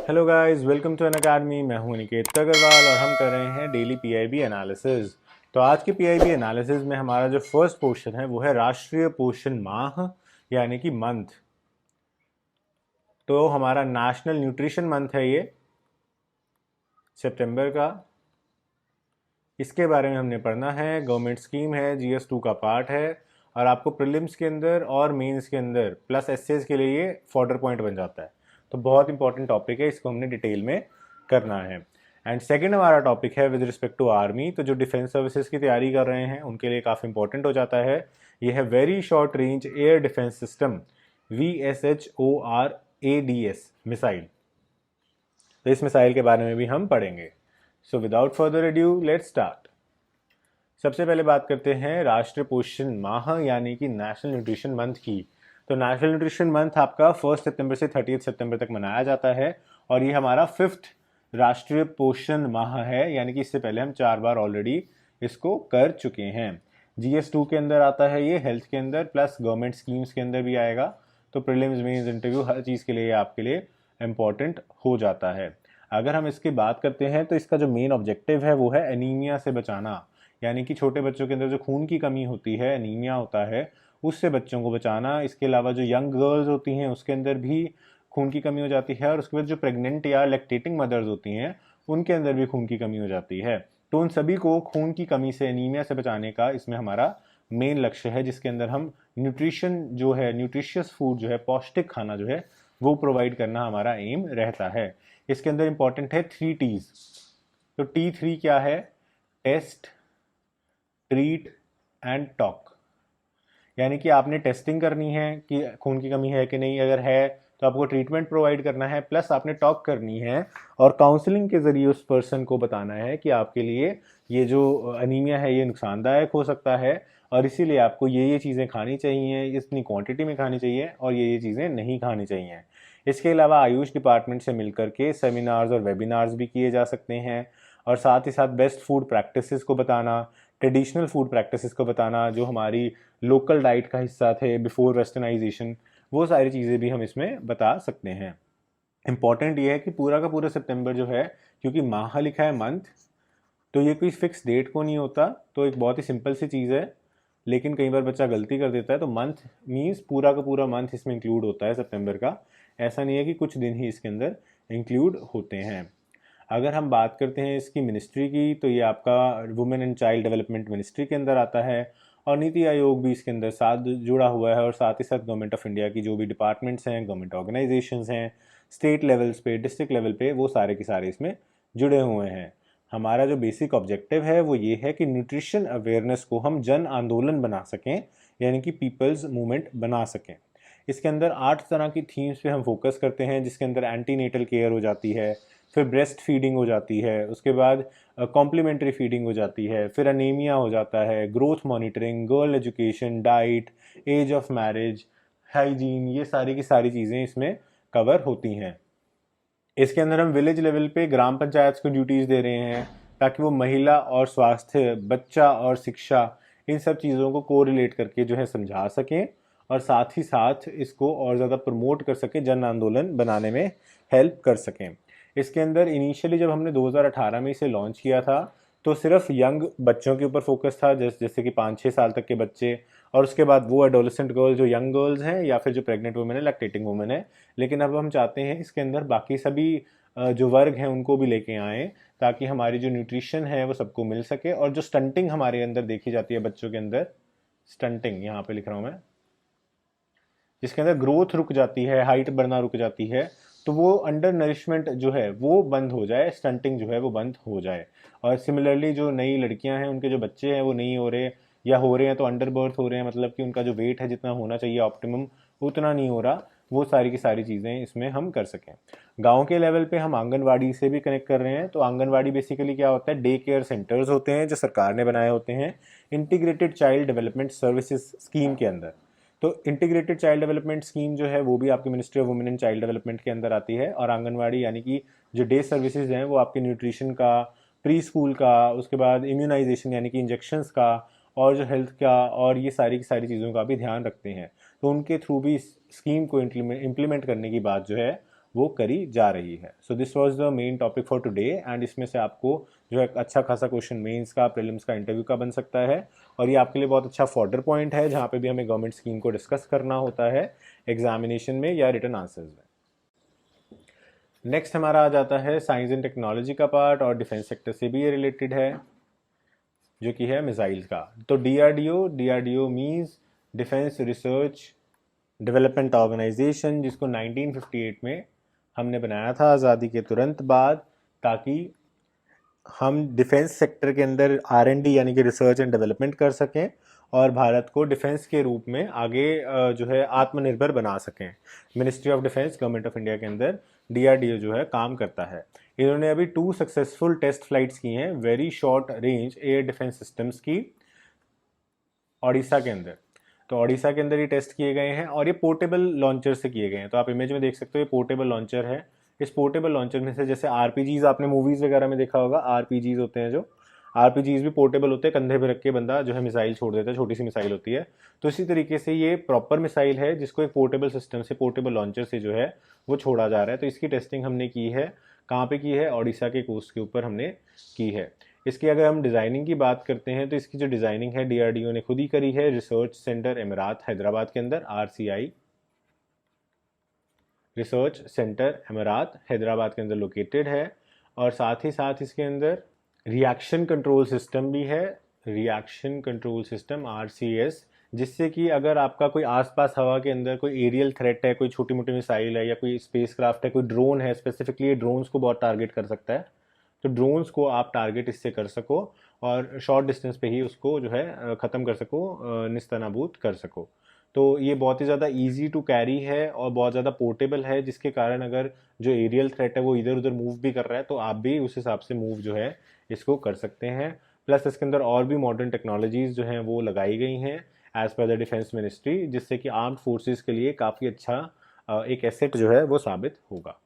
Hello guys, welcome to an academy. मैं हूं निकेत अग्रवाल और हम कर रहे हैं डेली पीआईबी एनालिसिस। तो आज के पीआईबी एनालिसिस में हमारा जो फर्स्ट पोर्शन है वो है राष्ट्रीय पोषण माह यानी कि मंथ। तो हमारा नेशनल न्यूट्रिशन मंथ है ये सितंबर का। इसके बारे में हमने पढ़ना है। गवर्नमेंट स्कीम है, GS2 का पार्ट है और आपको प्रीलिम्स के अंदर और मेंस के अंदर प्लस एसएस के लिए ये फॉर्डर पॉइंट बन जाता है। तो बहुत इंपॉर्टेंट टॉपिक है, इसको हमने डिटेल में करना है। एंड सेकंड हमारा टॉपिक है विद रिस्पेक्ट टू आर्मी। तो जो डिफेंस सर्विसेज की तैयारी कर रहे हैं उनके लिए काफ़ी इंपॉर्टेंट हो जाता है। ये है very short range air defence system, VSHORADS missile. तो इस मिसाइल के बारे में भी हम पढ़ेंगे। So without further edu let's start. सबसे पहले बात करते हैं राष्ट्रीय पोषण माह यानी कि नेशनल न्यूट्रिशन मंथ की। तो नेशनल न्यूट्रिशन मंथ आपका 1 सितंबर से 30 सितंबर तक मनाया जाता है और ये हमारा 5th राष्ट्रीय पोषण माह है, यानी कि इससे पहले हम 4 बार ऑलरेडी इसको कर चुके हैं। GS2 के अंदर आता है ये, हेल्थ के अंदर प्लस गवर्नमेंट स्कीम्स के अंदर भी आएगा। तो प्रीलिम्स मेंस इंटरव्यू हर चीज़ के लिए आपके लिए इम्पॉर्टेंट हो जाता है। अगर हम इसकी बात करते हैं तो इसका जो मेन ऑब्जेक्टिव है वो है एनीमिया से बचाना, यानी कि छोटे बच्चों के अंदर जो खून की कमी होती है, एनीमिया होता है, उससे बच्चों को बचाना। इसके अलावा जो यंग गर्ल्स होती हैं उसके अंदर भी खून की कमी हो जाती है और उसके बाद जो प्रेग्नेंट या लैक्टेटिंग मदर्स होती हैं उनके अंदर भी खून की कमी हो जाती है। तो उन सभी को खून की कमी से, एनीमिया से बचाने का इसमें हमारा मेन लक्ष्य है, जिसके अंदर हम न्यूट्रिशन जो है, न्यूट्रिशियस फूड जो है, पौष्टिक खाना जो है वो प्रोवाइड करना हमारा एम रहता है। इसके अंदर इंपॉर्टेंट है 3 T's। तो T3 क्या है? Test, treat and talk. यानी कि आपने टेस्टिंग करनी है कि खून की कमी है कि नहीं, अगर है तो आपको ट्रीटमेंट प्रोवाइड करना है, प्लस आपने टॉक करनी है और काउंसलिंग के जरिए उस पर्सन को बताना है कि आपके लिए ये जो अनीमिया है ये नुकसानदायक हो सकता है और इसीलिए आपको ये चीज़ें खानी चाहिए, इतनी क्वांटिटी में खानी चाहिए और ये चीज़ें नहीं खानी चाहिए। इसके अलावा आयुष डिपार्टमेंट से मिलकर के सेमिनार्स और वेबिनार्स भी किए जा सकते हैं और साथ ही साथ बेस्ट फूड प्रैक्टिसेस को बताना, ट्रेडिशनल फूड प्रैक्टिसेस को बताना जो हमारी लोकल डाइट का हिस्सा थे बिफोर वेस्टर्नाइजेशन, वो सारी चीज़ें भी हम इसमें बता सकते हैं। इम्पॉर्टेंट ये है कि पूरा का पूरा सितंबर जो है, क्योंकि माह लिखा है मंथ, तो ये कोई फिक्स डेट को नहीं होता। तो एक बहुत ही सिंपल सी चीज़ है, लेकिन कई बार बच्चा गलती कर देता है। तो मंथ मीन्स पूरा का पूरा मंथ इसमें इंक्लूड होता है सितंबर का। ऐसा नहीं है कि कुछ दिन ही इसके अंदर इंक्लूड होते हैं। अगर हम बात करते हैं इसकी मिनिस्ट्री की, तो ये आपका women and child development ministry के अंदर आता है और नीति आयोग भी इसके अंदर साथ जुड़ा हुआ है और साथ ही साथ गवर्नमेंट ऑफ इंडिया की जो भी डिपार्टमेंट्स हैं, गवर्नमेंट ऑर्गेनाइजेशंस हैं, स्टेट लेवल्स पे, डिस्ट्रिक्ट लेवल पे, वो सारे के सारे इसमें जुड़े हुए हैं। हमारा जो बेसिक ऑब्जेक्टिव है वो ये है कि न्यूट्रिशन अवेयरनेस को हम जन आंदोलन बना सकें, यानी कि पीपल्स मूवमेंट बना सकें। इसके अंदर 8 तरह की थीम्स पे हम फोकस करते हैं, जिसके अंदर एंटीनेटल केयर हो जाती है, फिर ब्रेस्ट फीडिंग हो जाती है, उसके बाद कॉम्प्लीमेंट्री फीडिंग हो जाती है, फिर अनीमिया हो जाता है, growth monitoring, girl education, diet, age of marriage, hygiene, ये सारी की सारी चीज़ें इसमें कवर होती हैं। इसके अंदर हम विलेज लेवल पे ग्राम पंचायत को ड्यूटीज़ दे रहे हैं ताकि वो महिला और स्वास्थ्य, बच्चा और शिक्षा, इन सब चीज़ों को कोरिलेट करके जो है समझा सकें और साथ ही साथ इसको और ज़्यादा प्रमोट कर सकें, जन आंदोलन बनाने में हेल्प कर सकें। इसके अंदर इनिशियली जब हमने 2018 में इसे लॉन्च किया था तो सिर्फ यंग बच्चों के ऊपर फोकस था, जैसे कि 5-6 साल तक के बच्चे और उसके बाद वो एडोलेसेंट गर्ल्स जो यंग गर्ल्स हैं या फिर जो प्रेग्नेंट वुमेन है, लैक्टेटिंग वुमेन है। लेकिन अब हम चाहते हैं इसके अंदर बाकी सभी जो वर्ग हैं उनको भी लेके आएँ ताकि हमारी जो न्यूट्रिशन है वो सबको मिल सके। और जो स्टंटिंग हमारे अंदर देखी जाती है बच्चों के अंदर, स्टंटिंग यहाँ पे लिख रहा हूँ मैं, जिसके अंदर ग्रोथ रुक जाती है, हाइट बढ़ना रुक जाती है, तो वो अंडर नरिशमेंट जो है वो बंद हो जाए, स्टंटिंग जो है वो बंद हो जाए। और सिमिलरली जो नई लड़कियां हैं उनके जो बच्चे हैं वो नहीं हो रहे या हो रहे हैं तो अंडर बर्थ हो रहे हैं, मतलब कि उनका जो वेट है जितना होना चाहिए ऑप्टिमम उतना नहीं हो रहा, वो सारी की सारी चीज़ें इसमें हम कर सकें। गांव के लेवल पे हम आंगनवाड़ी से भी कनेक्ट कर रहे हैं। तो आंगनवाड़ी बेसिकली क्या होता है, डे केयर सेंटर्स होते हैं जो सरकार ने बनाए होते हैं integrated child development services scheme के अंदर। तो इंटीग्रेटेड चाइल्ड डेवलपमेंट स्कीम जो है वो भी आपकी ministry of women and child development के अंदर आती है और आंगनवाड़ी यानी कि जो डे सर्विसेज हैं वो आपके न्यूट्रिशन का, प्री स्कूल का, उसके बाद इम्यूनाइजेशन यानी कि इंजेक्शंस का और जो हेल्थ का और ये सारी की सारी चीज़ों का भी ध्यान रखते हैं। तो उनके थ्रू भी इस स्कीम को इम्प्लीमेंट करने की बात जो है वो करी जा रही है। So this was the main topic for today and इसमें से आपको जो है अच्छा खासा क्वेश्चन मेंस का, प्रीलिम्स का, इंटरव्यू का बन सकता है और ये आपके लिए बहुत अच्छा फॉर्डर पॉइंट है जहाँ पे भी हमें गवर्नमेंट स्कीम को डिस्कस करना होता है एग्जामिनेशन में या रिटन आंसर्स में। नेक्स्ट हमारा आ जाता है साइंस एंड टेक्नोलॉजी का पार्ट और डिफेंस सेक्टर से भी ये रिलेटेड है, जो कि है मिसाइल्स का। तो DRDO means defence research development organisation, जिसको 1958 में हमने बनाया था आज़ादी के तुरंत बाद, ताकि हम डिफेंस सेक्टर के अंदर R&D यानी कि रिसर्च एंड डेवलपमेंट कर सकें और भारत को डिफेंस के रूप में आगे जो है आत्मनिर्भर बना सकें। Ministry of defence government of India के अंदर डीआरडीओ जो है काम करता है। इन्होंने अभी 2 सक्सेसफुल टेस्ट फ्लाइट्स की हैं very short range air defence systems की ओडिशा के अंदर। तो ओडिशा के अंदर ये टेस्ट किए गए हैं और ये पोर्टेबल लॉन्चर से किए गए हैं। तो आप इमेज में देख सकते हो ये पोर्टेबल लॉन्चर है। इस पोर्टेबल लॉन्चर में से जैसे आरपीजीज आपने मूवीज़ वगैरह में देखा होगा, आरपीजीज होते हैं, जो आरपीजीज भी पोर्टेबल होते हैं, कंधे पे रख के बंदा जो है मिसाइल छोड़ देता है, छोटी सी मिसाइल होती है। तो इसी तरीके से ये प्रॉपर मिसाइल है जिसको एक पोर्टेबल सिस्टम से, पोर्टेबल लॉन्चर से जो है वो छोड़ा जा रहा है। तो इसकी टेस्टिंग हमने की है, कहाँ पे की है? ओडिशा के कोस्ट के ऊपर हमने की है। इसकी अगर हम डिज़ाइनिंग की बात करते हैं तो इसकी जो डिज़ाइनिंग है डीआरडीओ ने खुद ही करी है। रिसर्च सेंटर एमिरात हैदराबाद के अंदर, RCI रिसर्च सेंटर एमिरात हैदराबाद के अंदर लोकेटेड है। और साथ ही साथ इसके अंदर रिएक्शन कंट्रोल सिस्टम भी है, रिएक्शन कंट्रोल सिस्टम RCS, जिससे कि अगर आपका कोई आसपास हवा के अंदर कोई एरियल थ्रेट है, कोई छोटी मोटी मिसाइल है या कोई स्पेसक्राफ्ट है, कोई ड्रोन है, स्पेसिफिकली ये ड्रोन्स को बहुत टारगेट कर सकता है, तो ड्रोन्स को आप टारगेट इससे कर सको और शॉर्ट डिस्टेंस पे ही उसको जो है ख़त्म कर सको, निस्तनाबूद कर सको। तो ये बहुत ही ज़्यादा इजी टू कैरी है और बहुत ज़्यादा पोर्टेबल है, जिसके कारण अगर जो एरियल थ्रेट है वो इधर उधर मूव भी कर रहा है तो आप भी उस हिसाब से मूव जो है इसको कर सकते हैं। प्लस इसके अंदर और भी मॉडर्न टेक्नोलॉजीज़ जो हैं वो लगाई गई हैं as per the defence ministry, जिससे कि आर्म्ड फोर्सेस के लिए काफ़ी अच्छा एक एसेट जो है वो साबित होगा।